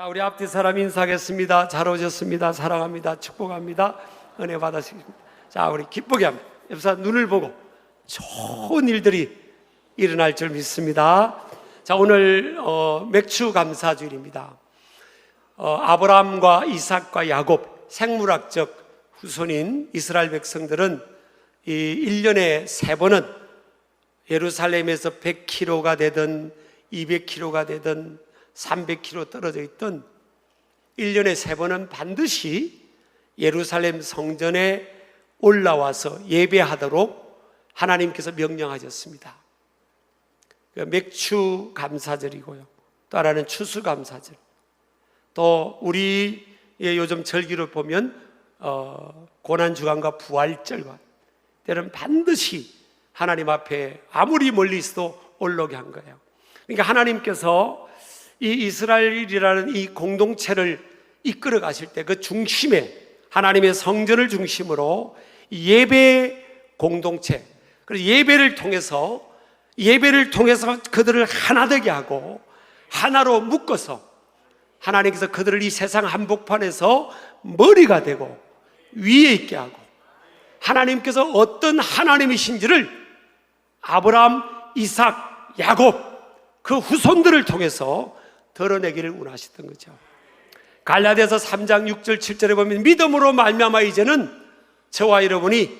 자, 우리 앞뒤 사람 인사하겠습니다. 잘 오셨습니다. 사랑합니다. 축복합니다. 은혜 받으시겠습니다. 자, 우리 기쁘게 합니다. 옆 사람 눈을 보고 좋은 일들이 일어날 줄 믿습니다. 자, 오늘 맥추 감사주일입니다. 아브라함과 이삭과 야곱 생물학적 후손인 이스라엘 백성들은 이 1년에 3번은 예루살렘에서 100km가 되든 200km가 되든 300km 떨어져 있던 1년에 3번은 반드시 예루살렘 성전에 올라와서 예배하도록 하나님께서 명령하셨습니다. 맥추 감사절이고요, 또 하나는 추수 감사절, 또 우리의 요즘 절기를 보면 고난주간과 부활절과 때는 반드시 하나님 앞에 아무리 멀리 있어도 올라오게 한 거예요. 그러니까 하나님께서 이 이스라엘이라는 이 공동체를 이끌어 가실 때 그 중심에 하나님의 성전을 중심으로 예배 공동체, 그래서 예배를 통해서 그들을 하나 되게 하고 하나로 묶어서 하나님께서 그들을 이 세상 한복판에서 머리가 되고 위에 있게 하고 하나님께서 어떤 하나님이신지를 아브라함, 이삭, 야곱 그 후손들을 통해서 드러내기를 원하셨던 거죠. 갈라디아서 3장 6절 7절에 보면 믿음으로 말미암아 이제는 저와 여러분이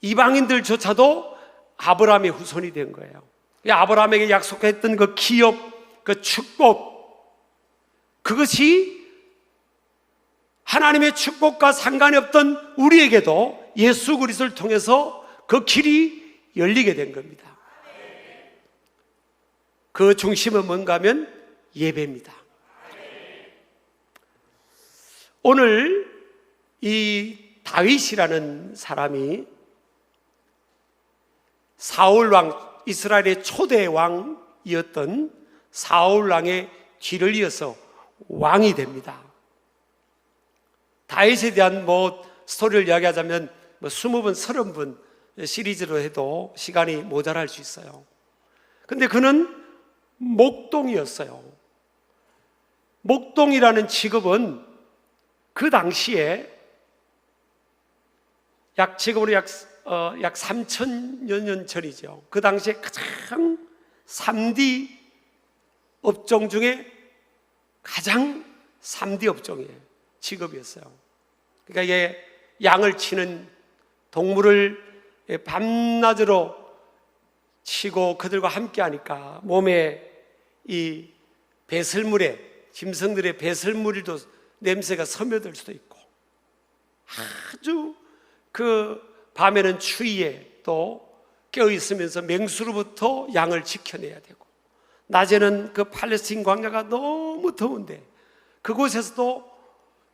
이방인들조차도 아브라함의 후손이 된 거예요. 아브라함에게 약속했던 그 기업, 그 축복, 그것이 하나님의 축복과 상관이 없던 우리에게도 예수 그리스도를 통해서 그 길이 열리게 된 겁니다. 그 중심은 뭔가 하면 예배입니다. 오늘 이 다윗이라는 사람이 사울왕, 이스라엘의 초대 왕이었던 사울왕의 뒤를 이어서 왕이 됩니다. 다윗에 대한 스토리를 이야기하자면 20번, 30번 시리즈로 해도 시간이 모자랄 수 있어요. 근데 그는 목동이었어요. 목동이라는 직업은 그 당시에 지금으로 약 3,000여 년 전이죠. 그 당시에 가장 3D 업종 중에 가장 3D 업종의 직업이었어요. 그러니까 이게 양을 치는, 동물을 밤낮으로 치고 그들과 함께 하니까 몸에 이 배설물에, 짐승들의 배설물도 냄새가 스며들 수도 있고, 아주 그 밤에는 추위에 또 깨어있으면서 맹수로부터 양을 지켜내야 되고, 낮에는 그 팔레스틴 광야가 너무 더운데 그곳에서도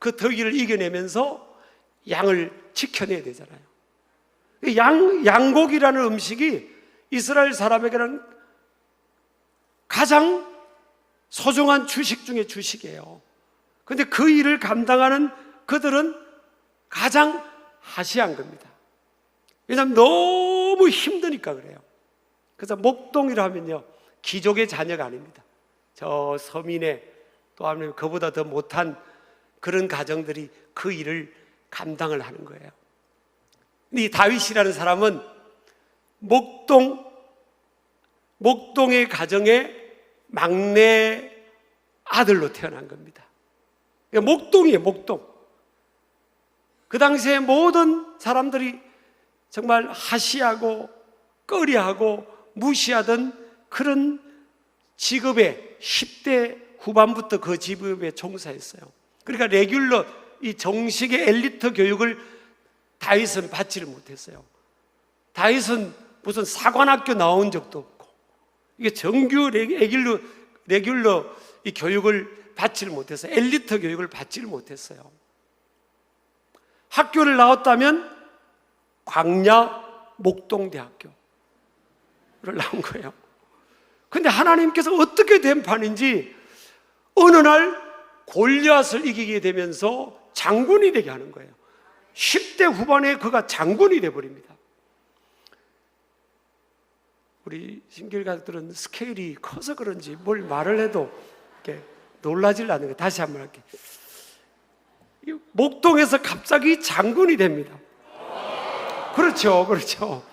그 더위를 이겨내면서 양을 지켜내야 되잖아요. 양고기라는 음식이 이스라엘 사람에게는 가장 소중한 주식 중에 주식이에요. 그런데 그 일을 감당하는 그들은 가장 하시한 겁니다. 왜냐하면 너무 힘드니까 그래요. 그래서 목동이라 하면요, 귀족의 자녀가 아닙니다. 저 서민의, 또 아니면 그보다 더 못한 그런 가정들이 그 일을 감당을 하는 거예요. 근데 이 다윗이라는 사람은 목동의 가정의 막내 아들로 태어난 겁니다. 목동이에요, 목동. 그 당시에 모든 사람들이 정말 하시하고 꺼리하고 무시하던 그런 직업에 10대 후반부터 그 직업에 종사했어요. 그러니까 레귤러, 이 정식의 엘리트 교육을 다윗은 받지를 못했어요. 다윗은 무슨 사관학교 나온 적도 없고, 이게 정규 레귤러 이 교육을 받지를 못했어요. 엘리트 교육을 받지를 못했어요. 학교를 나왔다면 광야 목동대학교를 나온 거예요. 근데 하나님께서 어떻게 된 판인지 어느 날 골리앗을 이기게 되면서 장군이 되게 하는 거예요. 10대 후반에 그가 장군이 되어버립니다. 우리 신길 가족들은 스케일이 커서 그런지 뭘 말을 해도 이렇게 놀라질 않는 거예요. 다시 한번 할게요. 목동에서 갑자기 장군이 됩니다. 그렇죠, 그렇죠.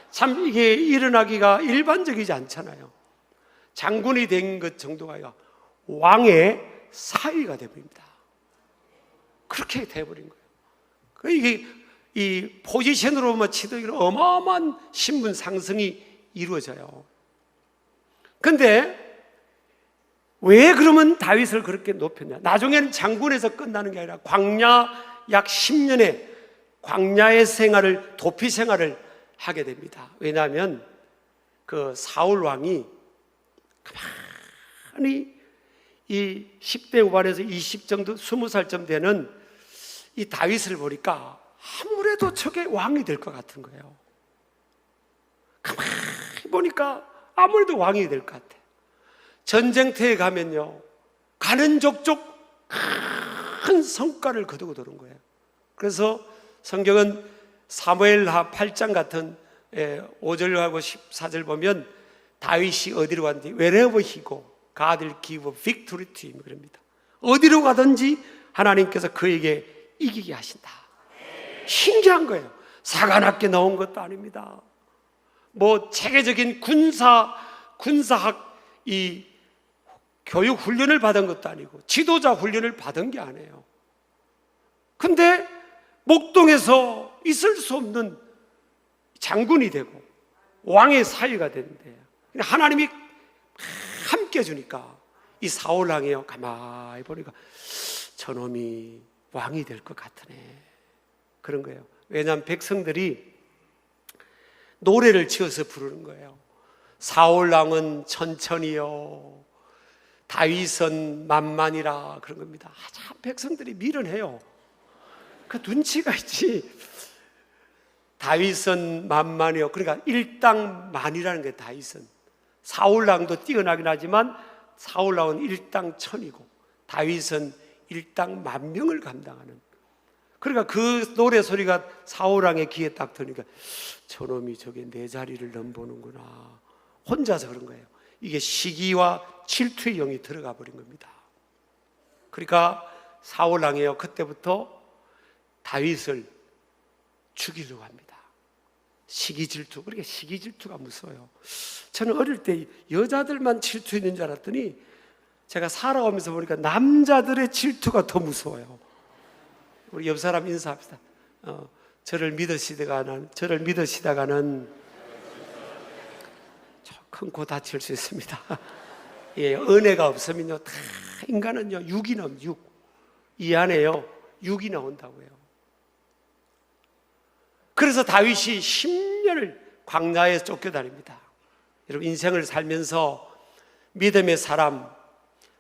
참 이게 일어나기가 일반적이지 않잖아요. 장군이 된 것 정도가 아니라 왕의 사위가 되버립니다. 그렇게 돼버린 거예요. 이게 이 포지션으로만 치도 이런 어마어마한 신분 상승이 이루어져요. 근데 왜 그러면 다윗을 그렇게 높였냐? 나중에는 장군에서 끝나는 게 아니라 광야 약 10년의 광야의 생활을, 도피 생활을 하게 됩니다. 왜냐하면 그 사울 왕이 가만히 이 10대 후반에서 20 정도, 20살쯤 되는 이 다윗을 보니까 아무래도 저게 왕이 될 것 같은 거예요. 가만히 보니까 아무래도 왕이 될 것 같아. 전쟁터에 가면요, 가는 족족 큰 성과를 거두고 도는 거예요. 그래서 성경은 사무엘하 8장 같은 5절하고 14절 보면 다윗이 어디로 갔는지 wherever he go, God will give victory to him 그럽니다. 어디로 가든지 하나님께서 그에게 이기게 하신다. 신기한 거예요. 사관학교 나온 것도 아닙니다. 뭐 체계적인 군사학 이 교육 훈련을 받은 것도 아니고 지도자 훈련을 받은 게 아니에요. 근데 목동에서 있을 수 없는 장군이 되고 왕의 사위가 되는데 하나님이 함께 해주니까 이 사울 왕이요, 가만히 보니까 저놈이 왕이 될 것 같으네, 그런 거예요. 왜냐하면 백성들이 노래를 지어서 부르는 거예요. 사울 왕은 천천히요, 다윗은 만만이라, 그런 겁니다. 참 백성들이 미련해요. 그 눈치가 있지. 다윗은 만만이요, 그러니까 일당만이라는 게 다윗은. 사울 왕도 뛰어나긴 하지만 사울 왕은 일당 천이고 다윗은 일당 만명을 감당하는. 그러니까 그 노래 소리가 사울 왕의 귀에 딱 들으니까 저놈이 저게 내 자리를 넘보는구나, 혼자서 그런 거예요. 이게 시기와 질투의 영이 들어가 버린 겁니다. 그러니까 사울 왕이요, 그때부터 다윗을 죽이려고 합니다. 시기 질투. 그러니까 시기 질투가 무서워요. 저는 어릴 때 여자들만 질투했는 줄 알았더니 제가 살아오면서 보니까 남자들의 질투가 더 무서워요. 우리 옆 사람 인사합시다. 저를 믿으시다가는 큰 코 다칠 수 있습니다. 예, 은혜가 없으면요, 다 인간은요, 육이 나옵니다. 이 안에요, 육이 나온다고요. 그래서 다윗이 10년을 광야에 쫓겨다닙니다. 여러분, 인생을 살면서 믿음의 사람,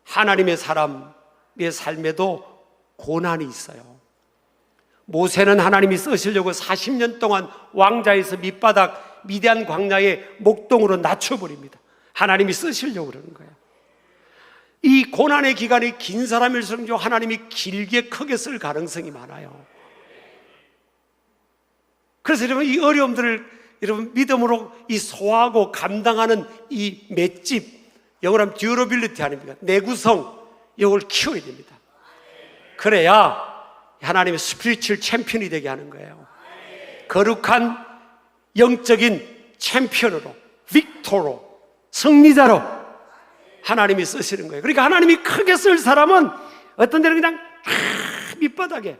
하나님의 사람의 삶에도 고난이 있어요. 모세는 하나님이 쓰시려고 40년 동안 왕자에서 밑바닥 미디안 광야의 목동으로 낮춰버립니다. 하나님이 쓰시려고 그러는 거예요. 이 고난의 기간이 긴 사람일수록 하나님이 길게 크게 쓸 가능성이 많아요. 그래서 여러분, 이 어려움들을 여러분 믿음으로 이 소화하고 감당하는 이 맷집, 영어로 하면 듀러빌리티 아닙니까? 내구성, 이걸 키워야 됩니다. 그래야 하나님의 스피리추얼 챔피언이 되게 하는 거예요. 거룩한 영적인 챔피언으로, 빅토로, 승리자로 하나님이 쓰시는 거예요. 그러니까 하나님이 크게 쓸 사람은 어떤 데는 그냥 밑바닥에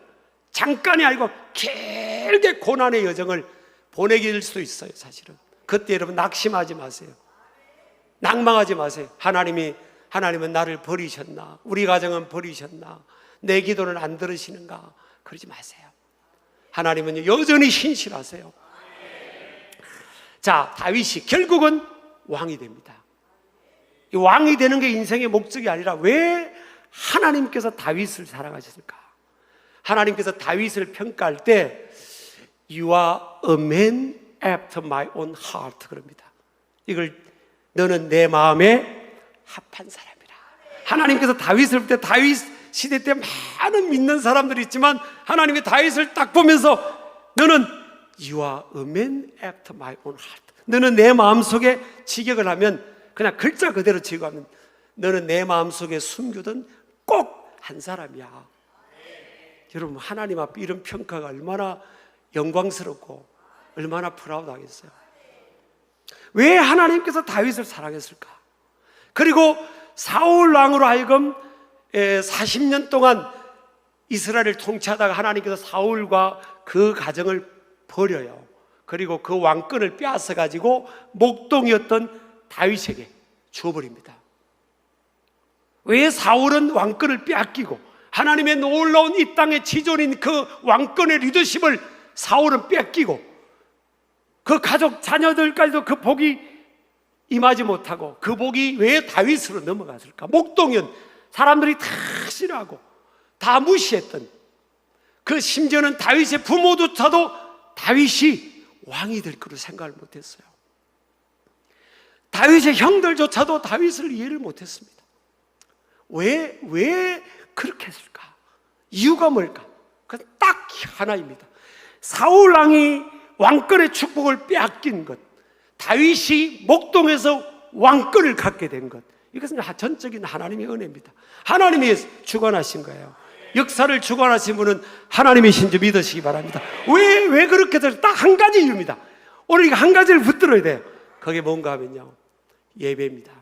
잠깐이 아니고 길게 고난의 여정을 보내길 수도 있어요. 사실은 그때 여러분 낙심하지 마세요. 낭망하지 마세요. 하나님은 나를 버리셨나? 우리 가정은 버리셨나? 내 기도는 안 들으시는가? 그러지 마세요. 하나님은 여전히 신실하세요. 자, 다윗이 결국은 왕이 됩니다. 이 왕이 되는 게 인생의 목적이 아니라 왜 하나님께서 다윗을 사랑하셨을까? 하나님께서 다윗을 평가할 때 You are a man after my own heart 그럽니다. 이걸 너는 내 마음에 합한 사람이라. 하나님께서 다윗을 볼 때 다윗 시대 때 많은 믿는 사람들이 있지만 하나님이 다윗을 딱 보면서 너는 You are a man after my own heart. 너는 내 마음속에 직역을 하면 그냥 글자 그대로 직역하면 너는 내 마음속에 숨겨둔 꼭 한 사람이야. 여러분, 하나님 앞에 이런 평가가 얼마나 영광스럽고 얼마나 프라우드하겠어요. 왜 하나님께서 다윗을 사랑했을까? 그리고 사울 왕으로 하여금 40년 동안 이스라엘을 통치하다가 하나님께서 사울과 그 가정을 버려요. 그리고 그 왕권을 빼앗아 가지고 목동이었던 다윗에게 주어버립니다. 왜 사울은 왕권을 빼앗기고 하나님의 놀라운 이 땅의 지존인 그 왕권의 리더십을 사울은 뺏기고 그 가족 자녀들까지도 그 복이 임하지 못하고 그 복이 왜 다윗으로 넘어갔을까? 목동은 사람들이 다 싫어하고 다 무시했던, 그 심지어는 다윗의 부모조차도 다윗이 왕이 될 거로 생각을 못했어요. 다윗의 형들조차도 다윗을 이해를 못했습니다. 왜 그렇게 했을까? 이유가 뭘까? 그건 딱 하나입니다. 사울 왕이 왕권의 축복을 빼앗긴 것, 다윗이 목동에서 왕권을 갖게 된 것, 이것은 전적인 하나님의 은혜입니다. 하나님이 주관하신 거예요. 역사를 주관하신 분은 하나님이신 줄 믿으시기 바랍니다. 왜 그렇게 됐을까? 딱 한 가지 이유입니다. 오늘 이거 한 가지를 붙들어야 돼요. 그게 뭔가 하면요, 예배입니다.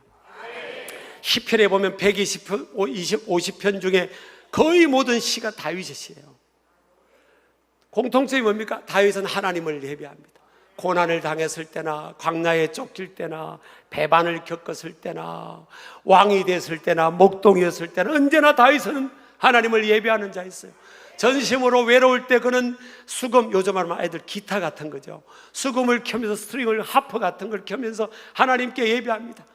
시편에 보면 50편 중에 거의 모든 시가 다윗의 시예요. 공통점이 뭡니까? 다윗은 하나님을 예배합니다. 고난을 당했을 때나 광야에 쫓길 때나 배반을 겪었을 때나 왕이 됐을 때나 목동이었을 때나 언제나 다윗은 하나님을 예배하는 자였어요. 전심으로 외로울 때 그는 수금, 요즘 말하면 아이들 기타 같은 거죠, 수금을 켜면서 스트링을 하프 같은 걸 켜면서 하나님께 예배합니다.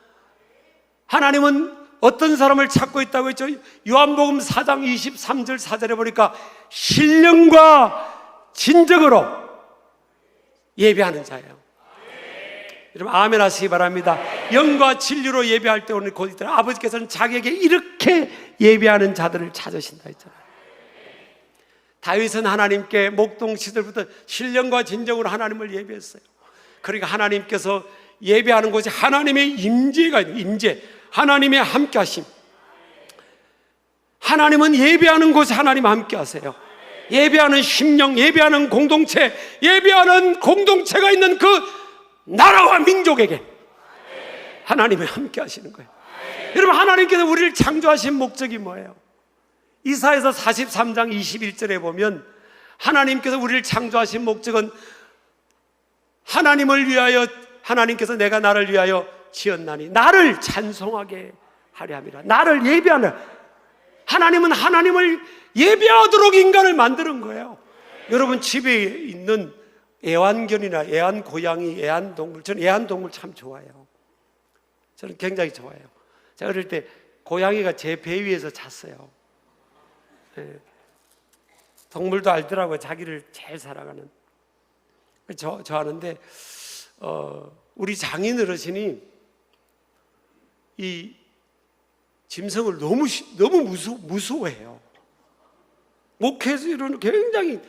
하나님은 어떤 사람을 찾고 있다고 했죠? 요한복음 4장 23절 4절에 보니까 신령과 진정으로 예배하는 자예요. 여러분 아멘 하시기 바랍니다. 영과 진리로 예배할 때 오늘 곧 있더라. 아버지께서는 자기에게 이렇게 예배하는 자들을 찾으신다 했잖아요. 다윗은 하나님께 목동 시절부터 신령과 진정으로 하나님을 예배했어요. 그러니까 하나님께서 예배하는 곳에 하나님의 임재가 있는, 임재, 하나님의 함께 하심. 하나님은 예배하는 곳에 하나님 함께 하세요. 예배하는 심령, 예배하는 공동체, 예배하는 공동체가 있는 그 나라와 민족에게 하나님이 함께 하시는 거예요. 여러분, 하나님께서 우리를 창조하신 목적이 뭐예요? 이사야서 43장 21절에 보면 하나님께서 우리를 창조하신 목적은 하나님을 위하여, 하나님께서 내가 나를 위하여 지었나니 나를 찬송하게 하려 함이라. 나를 예배하는, 하나님은 하나님을 예배하도록 인간을 만드는 거예요. 여러분 집에 있는 애완견이나 애완고양이, 애완동물, 저는 애완동물 참 좋아해요. 저는 굉장히 좋아해요. 제가 어릴 때 고양이가 제 배 위에서 잤어요. 네. 동물도 알더라고요, 자기를 제일 사랑하는. 저 하는데 우리 장인 어르신이 이 짐승을 너무 무서워해요. 목회자로는 굉장히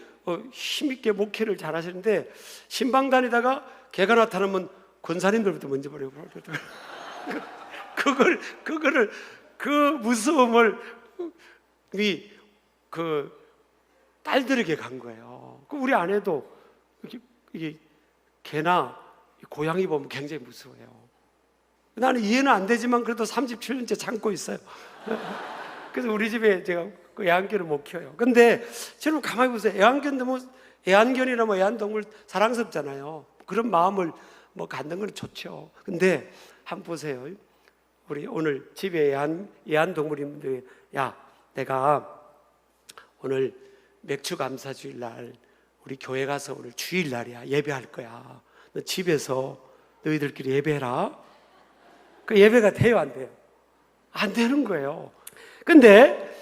힘있게 목회를 잘 하시는데 신방 다니다가 개가 나타나면 권사님들부터 먼저 버리고 그거를 그 무서움을 그 딸들에게 간 거예요. 우리 아내도 이게 개나 고양이 보면 굉장히 무서워해요. 나는 이해는 안 되지만 그래도 37년째 참고 있어요. 그래서 우리 집에 제가 그 애완견을 못 키워요. 근데 저는 가만히 보세요. 애완견도 뭐 애완견이나 뭐 애완동물 사랑스럽잖아요. 그런 마음을 뭐 갖는 건 좋죠. 근데 한번 보세요. 우리 오늘 집에 애완동물인데, 야, 내가 오늘 맥주 감사 주일날 우리 교회 가서 오늘 주일날이야, 예배할 거야. 너 집에서 너희들끼리 예배해라. 그 예배가 돼요, 안 돼요? 안 되는 거예요. 근데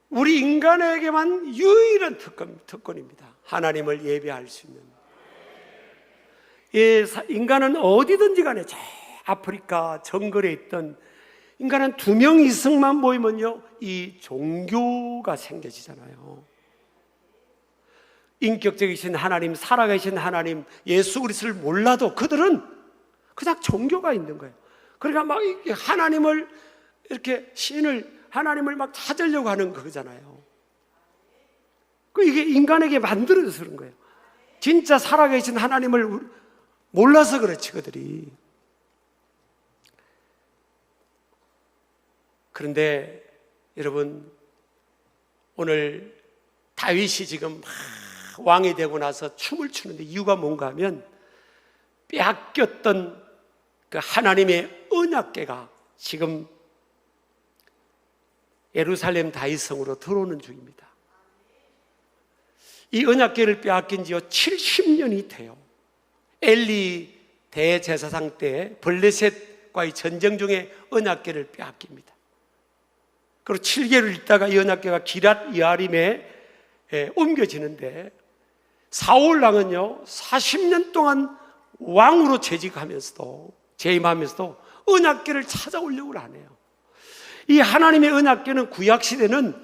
우리 인간에게만 유일한 특권입니다. 하나님을 예배할 수 있는. 인간은 어디든지 간에 저 아프리카 정글에 있던 인간은 2명 이상만 모이면요, 이 종교가 생겨지잖아요. 인격적이신 하나님, 살아계신 하나님, 예수 그리스도를 몰라도 그들은 그냥 종교가 있는 거예요. 그러니까 막 하나님을 이렇게 하나님을 막 찾으려고 하는 거잖아요. 이게 인간에게 만들어져서 그런 거예요. 진짜 살아계신 하나님을 몰라서 그렇지 그들이. 그런데 여러분, 오늘 다윗이 지금 왕이 되고 나서 춤을 추는데 이유가 뭔가 하면 빼앗겼던 그 하나님의 언약궤가 지금 예루살렘 다윗성으로 들어오는 중입니다. 이 언약궤를 빼앗긴 지요 70년이 돼요. 엘리 대제사장 때 블레셋과의 전쟁 중에 언약궤를 빼앗깁니다. 그리고 7개월 있다가 이 언약궤가 기랏 여아림에 옮겨지는데 사울 왕은요 40년 동안 왕으로 재임하면서도 언약궤를 찾아오려고 안 해요. 이 하나님의 언약궤는 구약시대는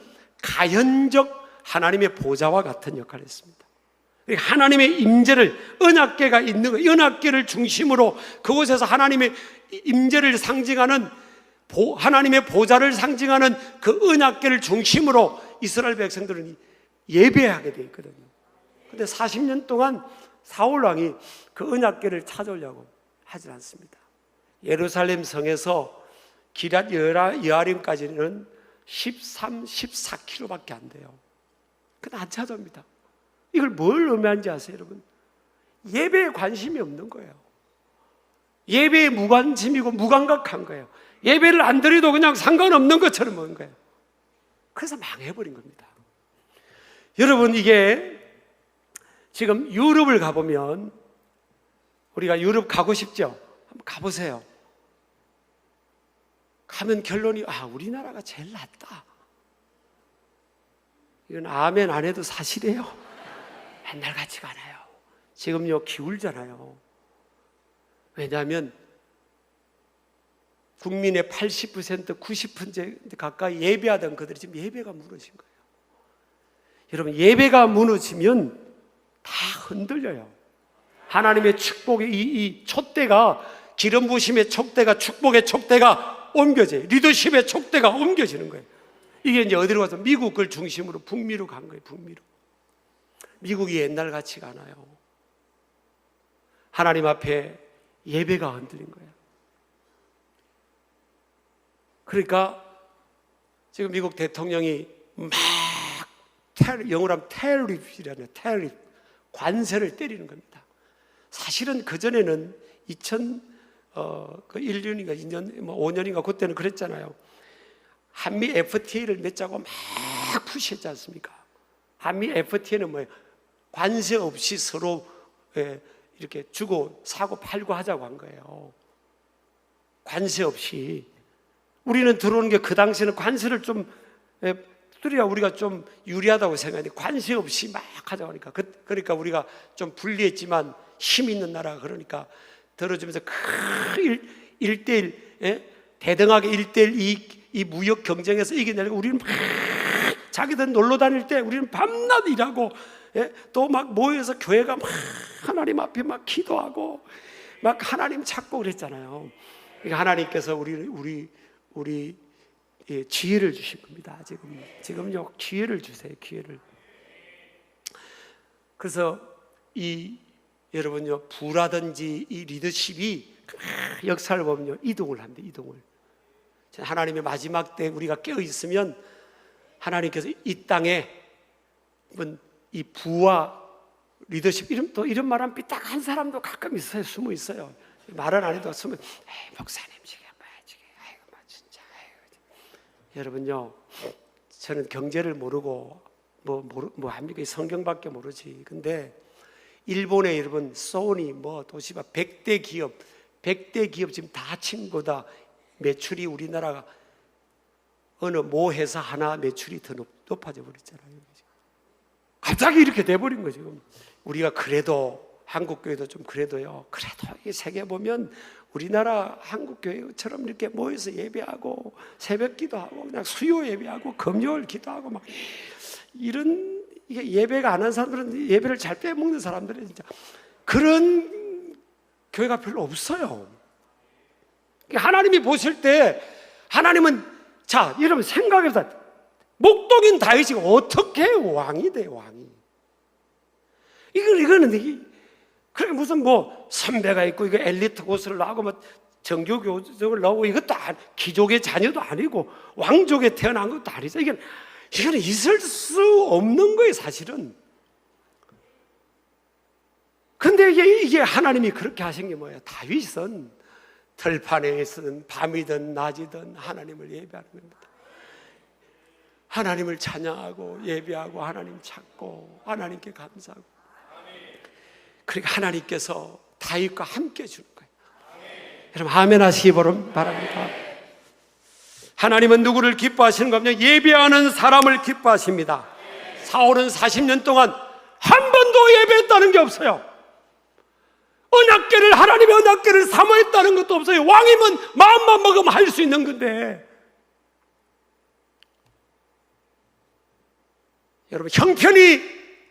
가현적 하나님의 보좌와 같은 역할을 했습니다. 하나님의 임재를, 언약궤가 있는 거예요. 언약궤를 중심으로 그곳에서 하나님의 임재를 상징하는, 하나님의 보좌를 상징하는 그 언약궤를 중심으로 이스라엘 백성들은 예배하게 되어 있거든요. 그런데 40년 동안 사울 왕이 그 언약궤를 찾아오려고 하지 않습니다. 예루살렘 성에서 기랏 여아림까지는 13, 14km밖에 안 돼요. 근데 안 찾아옵니다. 이걸 뭘 의미하는지 아세요, 여러분? 예배에 관심이 없는 거예요. 예배에 무관심이고 무감각한 거예요. 예배를 안 드려도 그냥 상관없는 것처럼 먹는 거예요. 그래서 망해버린 겁니다. 여러분, 이게 지금 유럽을 가보면, 우리가 유럽 가고 싶죠? 한번 가보세요. 가면 결론이 우리나라가 제일 낫다. 이건 아멘 안 해도 사실이에요. 옛날 같지가 않아요. 지금요 기울잖아요. 왜냐하면 국민의 80%, 90% 가까이 예배하던 그들이 지금 예배가 무너진 거예요. 여러분, 예배가 무너지면 다 흔들려요. 하나님의 축복의 이 촛대가, 기름 부으심의 촛대가, 축복의 촛대가 옮겨져요. 리더십의 촛대가 옮겨지는 거예요. 이게 이제 어디로 가서 미국을 중심으로 북미로 간 거예요. 북미로. 미국이 옛날 같지가 않아요. 하나님 앞에 예배가 흔들린 거예요. 그러니까 지금 미국 대통령이 막 영어로 하면 테러리프라는 테러리프, 관세를 때리는 겁니다. 사실은 그전에는 2001년인가 2년, 5년인가 그때는 그랬잖아요. 한미 FTA를 맺자고 막 푸시했지 않습니까? 한미 FTA는 뭐예요? 관세 없이 서로 이렇게 주고 사고 팔고 하자고 한 거예요. 관세 없이. 우리는 들어오는 게 그 당시에는 관세를 좀 두드려야 우리가 좀 유리하다고 생각했는데 관세 없이 막 하자고 하니까 그러니까 우리가 좀 불리했지만 힘 있는 나라가 그러니까 들어주면서 큰 1대1 대등하게 1대1 이 무역 경쟁에서 이겨내려고 우리는 막 자기들 놀러 다닐 때 우리는 밤낮 일하고 또 막 모여서 교회가 막 하나님 앞에 막 기도하고 막 하나님 찾고 그랬잖아요. 그러니까 하나님께서 우리 지혜를 주신 겁니다. 지금요 기회를 주세요. 기회를. 그래서 여러분요 부라든지 이 리더십이 역사를 보면요 이동을 합니다. 이동을. 하나님의 마지막 때 우리가 깨어 있으면 하나님께서 이 땅에 이 부와 리더십 이런 말하면 삐딱한 사람도 가끔 있어요. 숨어 있어요. 말은 안 해도 숨어. 목사님 지금 아이고 진짜. 여러분요, 저는 경제를 모르고 뭐 합니까? 성경밖에 모르지. 근데 일본의 여러분 소니 도시바 100대 기업 지금 다 친구다. 매출이 우리나라가 어느 모 회사 하나 매출이 더 높아져 버렸잖아요. 갑자기 이렇게 돼버린 거죠. 우리가 그래도 한국교회도 좀 그래도 이 세계 보면 우리나라 한국교회처럼 이렇게 모여서 예배하고 새벽 기도하고 그냥 수요 예배하고 금요일 기도하고 막 이런 이게 예배가 안 한 사람들은 예배를 잘 빼먹는 사람들은 진짜 그런 교회가 별로 없어요. 하나님이 보실 때, 하나님은, 자, 여러분 생각해보세요. 목독인 다윗이 어떻게 왕이 돼, 왕이. 이거는, 그렇게 무슨 뭐, 선배가 있고, 이거 엘리트 고수를 나오고, 뭐, 정규 교육을 나오고, 이것도 귀족의 자녀도 아니고, 왕족에 태어난 것도 아니죠. 이거는 있을 수 없는 거예요, 사실은. 근데 이게 하나님이 그렇게 하신 게 뭐예요? 다윗은 들판에 있든 밤이든 낮이든 하나님을 예배하는 겁니다. 하나님을 찬양하고 예배하고 하나님 찾고 하나님께 감사하고. 그러니까 하나님께서 다윗과 함께 주는 거예요. 여러분 아멘 하시기 바랍니다. 하나님은 누구를 기뻐하시는 겁니까? 예배하는 사람을 기뻐하십니다. 사울은 40년 동안 한 번도 예배했다는 게 없어요. 언약궤를, 하나님의 언약궤를 사모했다는 것도 없어요. 왕이면 마음만 먹으면 할 수 있는 건데. 여러분 형편이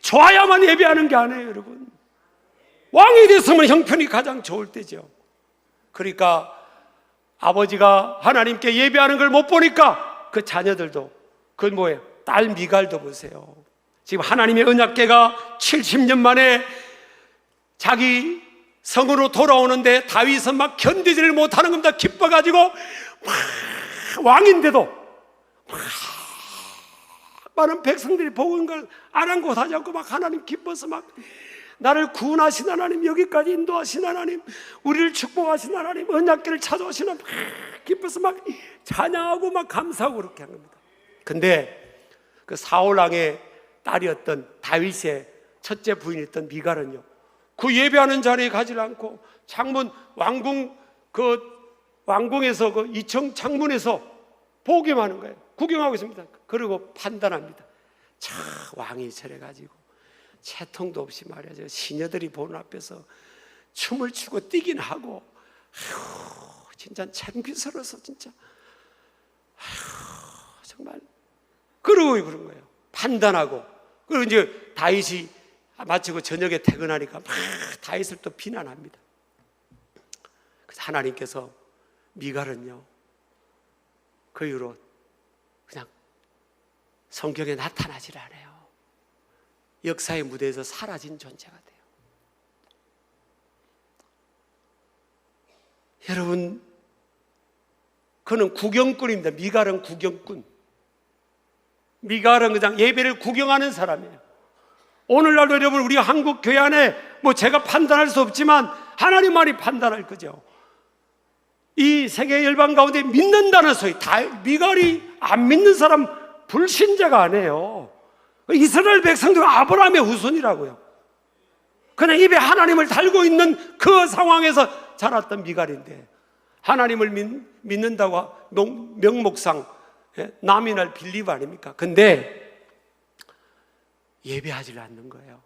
좋아야만 예배하는 게 아니에요. 여러분 왕이 됐으면 형편이 가장 좋을 때죠. 그러니까 아버지가 하나님께 예배하는 걸 못 보니까 그 자녀들도, 그 뭐예요? 딸 미갈도 보세요. 지금 하나님의 언약궤가 70년 만에 자기 성으로 돌아오는데 다윗은 막 견디지를 못하는 겁니다. 기뻐가지고 왕인데도 많은 백성들이 보고 있는 걸 아랑곳하지 않고 막 하나님 기뻐서 막 나를 구원하신 하나님, 여기까지 인도하신 하나님, 우리를 축복하신 하나님, 언약궤를 찾아오신 하나님, 기뻐서 막 찬양하고 막 감사하고 그렇게 한 겁니다. 근데 그 사울왕의 딸이었던 다윗의 첫째 부인이었던 미갈은요, 그 예배하는 자리에 가지 않고 창문, 왕궁에서 그 2층 창문에서 보기만 하는 거예요. 구경하고 있습니다. 그리고 판단합니다. 자, 왕이 저래가지고 채통도 없이 말이야, 시녀들이 보는 앞에서 춤을 추고 뛰긴 하고, 아휴, 진짜 창피스러워서 진짜, 아휴, 정말 그러고 그런 거예요. 판단하고. 그리고 이제 다윗이 마치고 저녁에 퇴근하니까 막 다윗을 또 비난합니다. 그래서 하나님께서 미갈은요, 그 이후로 그냥 성경에 나타나질 않아요. 역사의 무대에서 사라진 존재가 돼요. 여러분, 그는 구경꾼입니다. 미갈은 구경꾼. 미갈은 그냥 예배를 구경하는 사람이에요. 오늘날도 여러분, 우리 한국 교회 안에 뭐 제가 판단할 수 없지만 하나님만이 판단할 거죠. 이 세계 열방 가운데 믿는다는 소리, 미갈이 안 믿는 사람 불신자가 아니에요. 이스라엘 백성들 아브라함의 후손이라고요. 그냥 입에 하나님을 달고 있는 그 상황에서 자랐던 미갈인데, 하나님을 믿는다고 명목상 나미날 빌리브 아닙니까? 근데 예배하지 않는 거예요.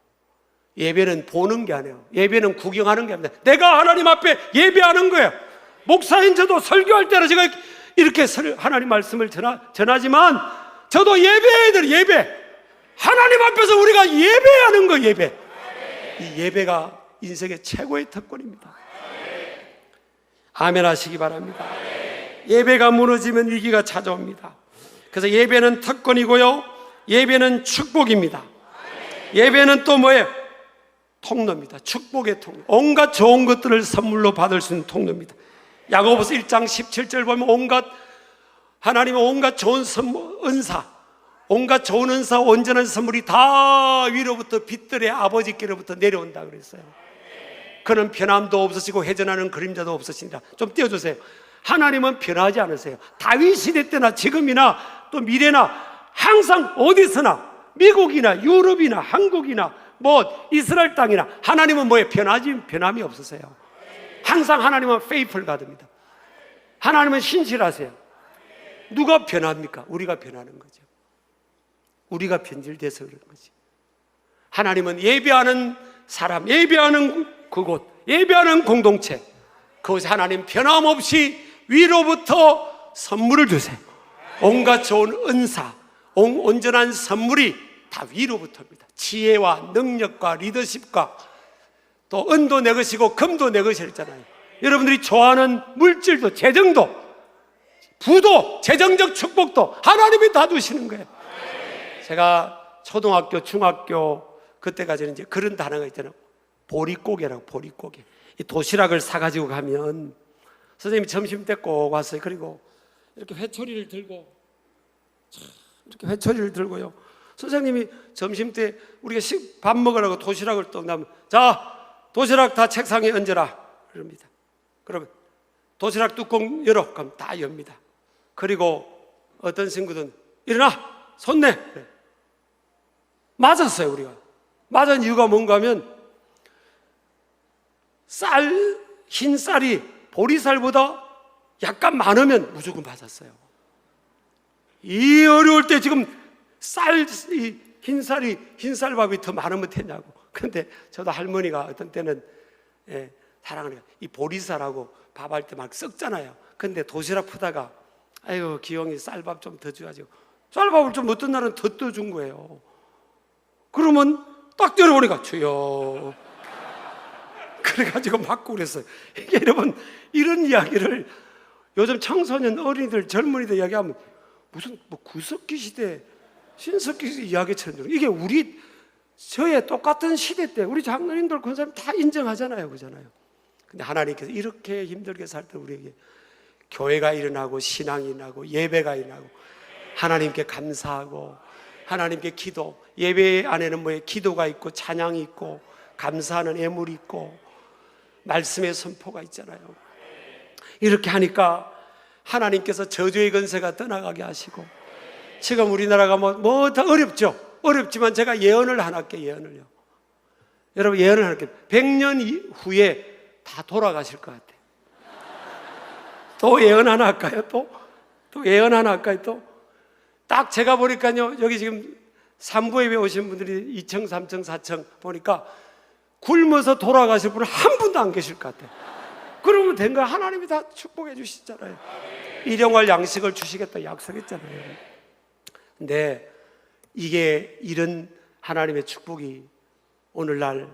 예배는 보는 게 아니에요. 예배는 구경하는 게 아닙니다. 내가 하나님 앞에 예배하는 거예요. 목사인 저도 설교할 때는 제가 이렇게 하나님 말씀을 전하지만 저도 예배해야 돼요. 예배. 하나님 앞에서 우리가 예배하는 거, 예배. 이 예배가 인생의 최고의 특권입니다. 아멘 하시기 바랍니다. 예배가 무너지면 위기가 찾아옵니다. 그래서 예배는 특권이고요, 예배는 축복입니다. 예배는 또 뭐예요? 통로입니다. 축복의 통로. 온갖 좋은 것들을 선물로 받을 수 있는 통로입니다. 야고보서 1장 17절 보면 하나님의 온갖 좋은 선물, 은사, 온갖 좋은 은사, 온전한 선물이 다 위로부터 빛들의 아버지께로부터 내려온다 그랬어요. 그는 변함도 없으시고 회전하는 그림자도 없으시니라. 좀 띄워주세요. 하나님은 변하지 않으세요. 다윗 시대 때나 지금이나 또 미래나 항상 어디서나, 미국이나 유럽이나 한국이나 뭐 이스라엘 땅이나 하나님은 뭐에 변함이 없으세요. 항상 하나님은 faithful God입니다. 하나님은 신실하세요. 누가 변합니까? 우리가 변하는 거죠. 우리가 변질돼서 그런 거지. 하나님은 예배하는 사람, 예배하는 그곳, 예배하는 공동체, 그곳에 하나님 변함없이 위로부터 선물을 주세요. 온갖 좋은 은사, 온전한 선물이 다 위로부터입니다. 지혜와 능력과 리더십과 또 은도 내 것이고 금도 내 것이랬잖아요. 여러분들이 좋아하는 물질도, 재정도, 부도, 재정적 축복도 하나님이 다 두시는 거예요. 제가 초등학교, 중학교 그때까지는 이제 그런 단어가 있잖아요. 보릿고개라고, 보릿고개. 이 도시락을 사가지고 가면 선생님이 점심 때 꼭 왔어요. 그리고 이렇게 회초리를 들고, 이렇게 회초리를 들고요. 선생님이 점심 때 우리가 밥 먹으라고 도시락을 떡 나면, 자, 도시락 다 책상에 얹어라. 그럽니다. 그러면 도시락 뚜껑 열어. 그럼 다 엽니다. 그리고 어떤 친구들은 일어나! 손 내! 그래. 맞았어요, 우리가. 맞은 이유가 뭔가 하면 흰 쌀이 보리쌀보다 약간 많으면 무조건 맞았어요. 이 어려울 때 지금 흰쌀밥이 더 많으면 되냐고. 근데 저도 할머니가 어떤 때는 사랑하니까 이 보리쌀하고 밥할 때 막 썩잖아요. 근데 도시락 푸다가 아이고 기영이 쌀밥 좀 더 줘야죠. 쌀밥을 좀 어떤 날은 더 떠준 거예요. 그러면 딱 열어보니까 주여. 그래가지고 맞고 그랬어요. 이게 여러분 이런 이야기를 요즘 청소년, 어린이들, 젊은이들 이야기하면 무슨 뭐 구석기 시대, 신석기 시대 이야기처럼 이게 저의 똑같은 시대 때 우리 장로님들 그런 사람 다 인정하잖아요, 그잖아요. 근데 하나님께서 이렇게 힘들게 살 때 우리에게 교회가 일어나고 신앙이 일어나고 예배가 일어나고 하나님께 감사하고 하나님께 기도, 예배 안에는 뭐예요? 기도가 있고 찬양이 있고 감사하는 예물이 있고 말씀의 선포가 있잖아요. 이렇게 하니까 하나님께서 저주의 권세가 떠나가게 하시고 지금 우리나라가 뭐 다 어렵죠. 어렵지만 제가 예언을 하나 할게요. 예언을요. 여러분 예언을 할게요. 100년 후에 다 돌아가실 것 같아요. 또 예언 하나 할까요? 또 예언 하나 할까요? 딱 제가 보니까요, 여기 지금 3부 예배 오신 분들이 2층, 3층, 4층 보니까 굶어서 돌아가실 분은 한 분도 안 계실 것 같아요. 그러면 된 거야. 하나님이 다 축복해 주시잖아요. 일용할 양식을 주시겠다 약속했잖아요. 근데 이게 이런 하나님의 축복이 오늘날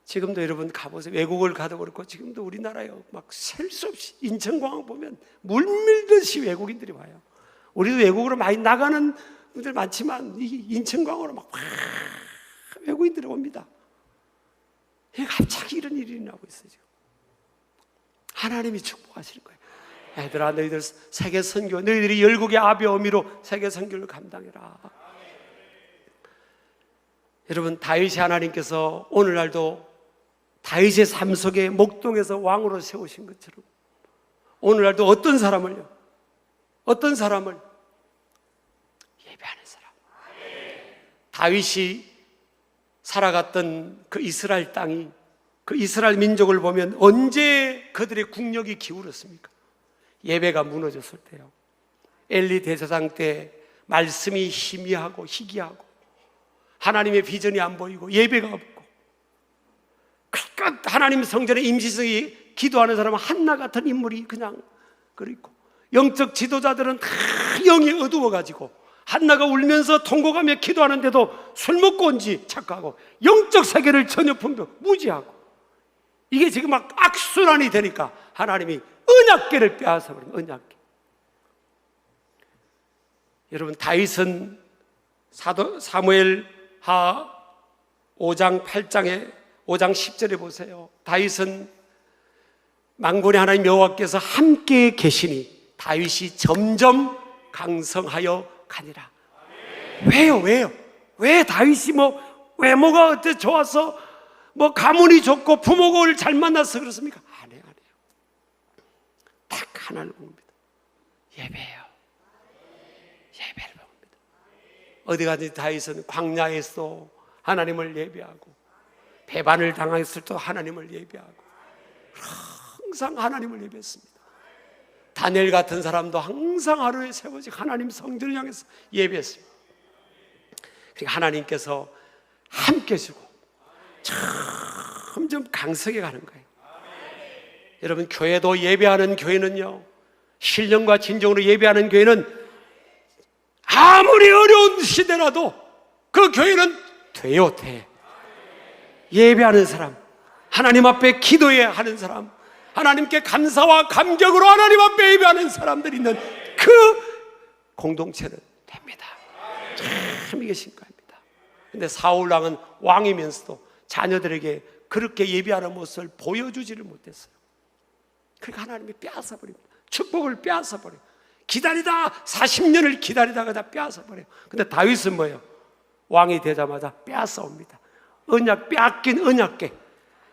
지금도 여러분 가보세요. 외국을 가도 그렇고 지금도 우리나라요 막 셀 수 없이 인천공항 보면 물밀듯이 외국인들이 와요. 우리도 외국으로 많이 나가는 분들 많지만 이 인천공항으로 막 외국인들이 옵니다. 갑자기 이런 일이 일어나고 있어요. 지금. 하나님이 축복하시는 거예요. 얘들아, 너희들 세계 선교, 너희들이 열국의 아비 어미로 세계 선교를 감당해라. 여러분, 다윗이 하나님께서 오늘날도 다윗의 삶 속에 목동에서 왕으로 세우신 것처럼 오늘날도 어떤 사람을 예배하는 사람. 다윗이 살아갔던 그 이스라엘 땅이, 그 이스라엘 민족을 보면 언제 그들의 국력이 기울었습니까? 예배가 무너졌을 때요. 엘리 대제사장 때 말씀이 희미하고 희귀하고 하나님의 비전이 안 보이고 예배가 없고, 그러니까 하나님 성전에 임시성이 기도하는 사람은 한나 같은 인물이 그냥 그리고 영적 지도자들은 다 영이 어두워가지고 한나가 울면서 통곡하며 기도하는데도 술 먹고 온지 착각하고 영적 세계를 전혀 무지하고, 이게 지금 막 악순환이 되니까 하나님이 언약궤를 빼앗아버린 언약궤. 여러분, 다윗은 사무엘 하 5장 10절에 보세요. 다윗은 만군의 하나님 여호와께서 함께 계시니 다윗이 점점 강성하여 가니라. 왜요? 왜 다윗이 외모가 어때 좋아서 가문이 좋고 부모를 잘 만나서 그렇습니까? 아니에요. 딱 하나를 봅니다. 예배예요. 예배를 봅니다. 어디 가든지 다윗은 광야에서 하나님을 예배하고 배반을 당했을 때 하나님을 예배하고 항상 하나님을 예배했습니다. 다니엘 같은 사람도 항상 하루에 3번씩 하나님 성전을 향해서 예배했습니다. 그러니까 하나님께서 함께 주고 점점 강성해 가는 거예요. 여러분, 교회도 예배하는 교회는요, 신령과 진정으로 예배하는 교회는 아무리 어려운 시대라도 그 교회는 돼. 예배하는 사람, 하나님 앞에 기도해야 하는 사람, 하나님께 감사와 감격으로 하나님 앞에 예배하는 사람들이 있는 그 공동체는 됩니다. 참 이게 신기합니다. 근데 사울왕은 왕이면서도 자녀들에게 그렇게 예배하는 모습을 보여주지를 못했어요. 그러니까 하나님이 빼앗아버립니다. 축복을 빼앗아버려요. 기다리다 40년을 기다리다가 다 빼앗아버려요. 근데 다윗은 뭐예요? 왕이 되자마자 빼앗아옵니다. 언약, 빼앗긴 언약궤,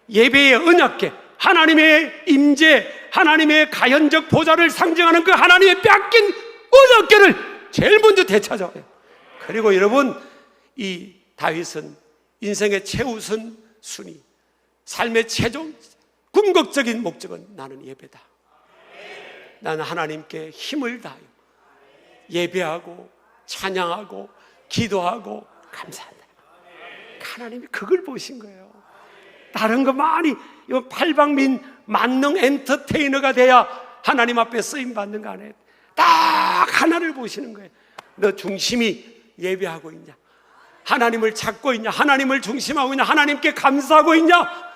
예배의 언약궤, 하나님의 임재, 하나님의 가현적 보좌를 상징하는 그 하나님의 빼앗긴 언약궤를 제일 먼저 되찾아와요. 그리고 여러분, 이 다윗은 인생의 최우선 순위, 삶의 최종 궁극적인 목적은 나는 예배다. 나는 하나님께 힘을 다하여 예배하고 찬양하고 기도하고 감사한다. 하나님이 그걸 보신 거예요. 다른 거 많이 팔방민 만능 엔터테이너가 돼야 하나님 앞에 쓰임 받는 거 아니에요. 딱 하나를 보시는 거예요. 너 중심이 예배하고 있냐? 하나님을 찾고 있냐? 하나님을 중심하고 있냐? 하나님께 감사하고 있냐?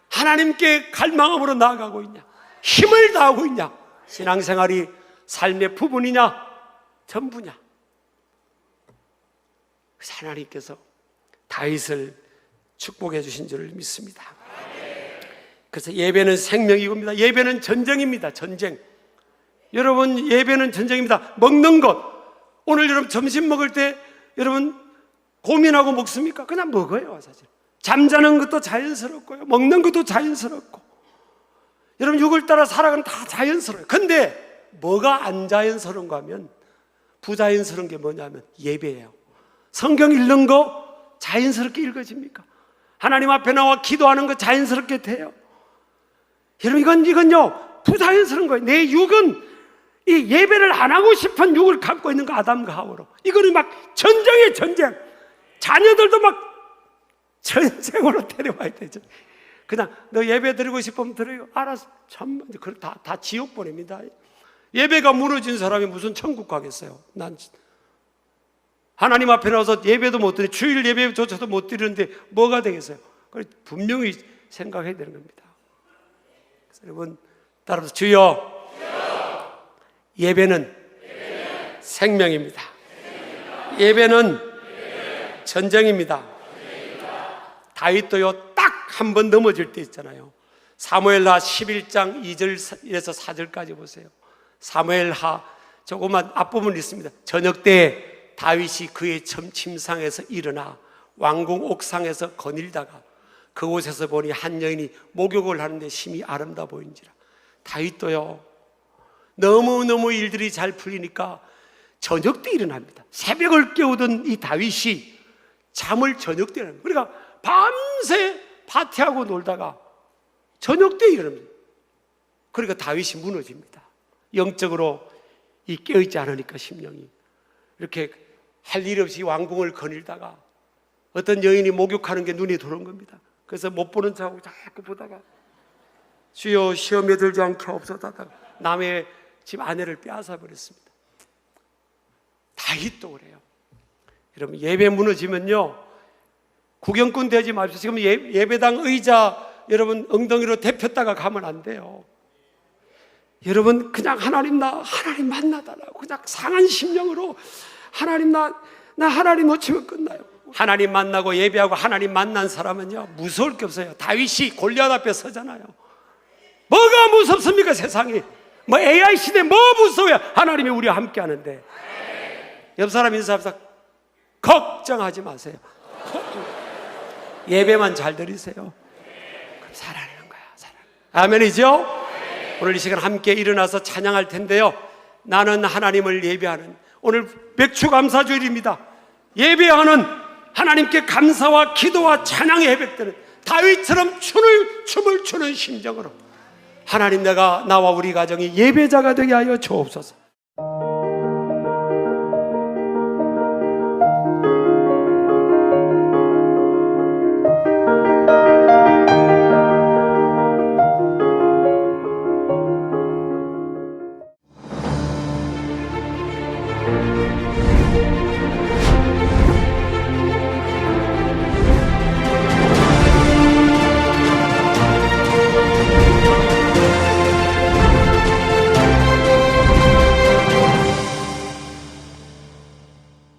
하나님께 갈망함으로 나아가고 있냐? 힘을 다하고 있냐? 신앙생활이 삶의 부분이냐? 전부냐? 하나님께서 다윗을 축복해 주신 줄 믿습니다. 그래서 예배는 생명이고입니다. 예배는 전쟁입니다. 전쟁. 여러분, 예배는 전쟁입니다. 먹는 것, 오늘 여러분 점심 먹을 때 여러분 고민하고 먹습니까? 그냥 먹어요. 사실 잠자는 것도 자연스럽고요, 먹는 것도 자연스럽고, 여러분 육을 따라 살아가는 다 자연스러워요. 근데 뭐가 안 자연스러운가 하면, 부자연스러운 게 뭐냐면 예배예요. 성경 읽는 거 자연스럽게 읽어집니까? 하나님 앞에 나와 기도하는 거 자연스럽게 돼요? 여러분, 이건요 부자연스러운 거예요. 내 육은 이 예배를 안 하고 싶은 육을 갖고 있는 거, 아담과 하와로. 이거는 막 전쟁이에요, 전쟁. 자녀들도 막 전쟁으로 데려와야 되죠. 그냥 너 예배 드리고 싶으면 드려요. 알았어. 참, 다 지옥 보냅니다. 예배가 무너진 사람이 무슨 천국 가겠어요? 난 하나님 앞에 나와서 예배도 못 드리, 주일 예배조차도 못 드리는데 뭐가 되겠어요? 그걸 분명히 생각해야 되는 겁니다. 그래서 여러분, 따라서 주여, 예배는 생명입니다. 예배는 전쟁입니다. 다윗도요, 딱 한 번 넘어질 때 있잖아요. 사무엘하 11장 2절에서 4절까지 보세요. 사무엘하 조그만 앞부분이 있습니다. 저녁 때 다윗이 그의 침상에서 일어나 왕궁 옥상에서 거닐다가 그곳에서 보니 한 여인이 목욕을 하는데 심히 아름다워 보인지라. 다윗도요, 너무너무 일들이 잘 풀리니까 저녁 때 일어납니다. 새벽을 깨우던 이 다윗이 잠을 저녁 때 일어납니다. 그러니까 밤새 파티하고 놀다가 저녁 때 일어납니다. 그러니까 다윗이 무너집니다. 영적으로 이 깨어있지 않으니까 심령이 이렇게 할 일 없이 왕궁을 거닐다가 어떤 여인이 목욕하는 게 눈에 들어온 겁니다. 그래서 못 보는 척하고 자꾸 보다가 주여 시험에 들지 않게 하옵소서, 남의 집 아내를 빼앗아 버렸습니다. 다윗도 그래요. 여러분, 예배 무너지면요 구경꾼 되지 마십시오. 지금 예배당 의자 여러분 엉덩이로 데폈다가 가면 안 돼요. 여러분, 그냥 하나님 만나달라고 그냥 상한 심령으로 하나님 나 하나님 놓치면 끝나요. 하나님 만나고 예배하고 하나님 만난 사람은요 무서울 게 없어요. 다윗이 골리앗 앞에 서잖아요. 뭐가 무섭습니까? 세상이 뭐 AI 시대 뭐 무서워요? 하나님이 우리와 함께 하는데. 옆 사람 인사합시다. 걱정하지 마세요. 예배만 잘 드리세요. 그럼 살아내는 거야. 아멘이죠? 오늘 이 시간 함께 일어나서 찬양할 텐데요, 나는 하나님을 예배하는, 오늘 백추감사주일입니다. 예배하는, 하나님께 감사와 기도와 찬양의 회백되는 다윗처럼 춤을 추는 심정으로 하나님, 나와 우리 가정이 예배자가 되게 하여 주옵소서.